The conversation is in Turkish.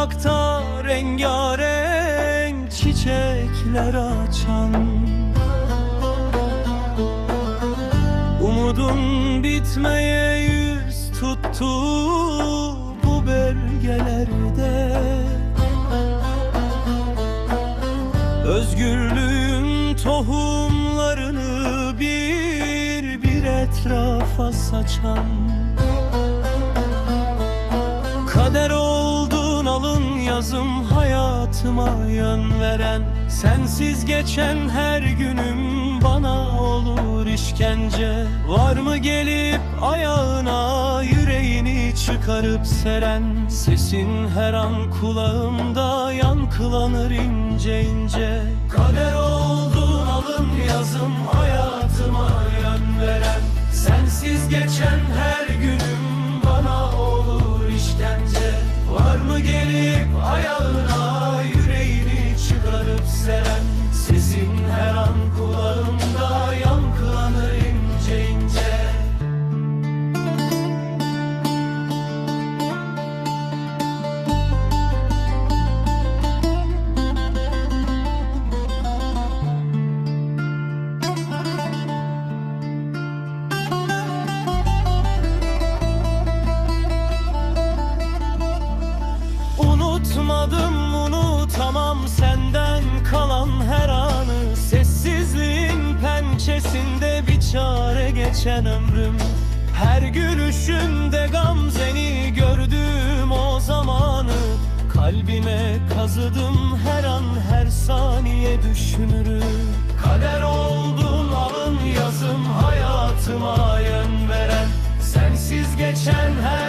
sokakta rengarenk çiçekler açan, umudun bitmeye yüz tuttu bu bölgelerde. Özgürlüğün tohumlarını bir bir etrafa saçan, kader oldun alın yazım hayatıma yön veren, sensiz geçen her günüm bana olur işkence. Var mı gelip ayağına yüreğini çıkarıp seren, sesin her an kulağımda yankılanır ince ince. Kader oldun alın yazım hayatıma yön veren, sensiz geçen her günüm bana olur işkence. Var mı gelip ayağına yüreğini çıkarıp seren, sesin her an kulağımda yankılanır ince ince. Unutmadım, unutamam senden kalan her anı. Sessizliğin pençesinde bir çare geçen ömrüm. Her gülüşünde gamzeni gördüm o zamanı. Kalbime kazıdım her an her saniye düşünürüm. Kader oldun alın yazım hayatıma yön veren, sensiz geçen her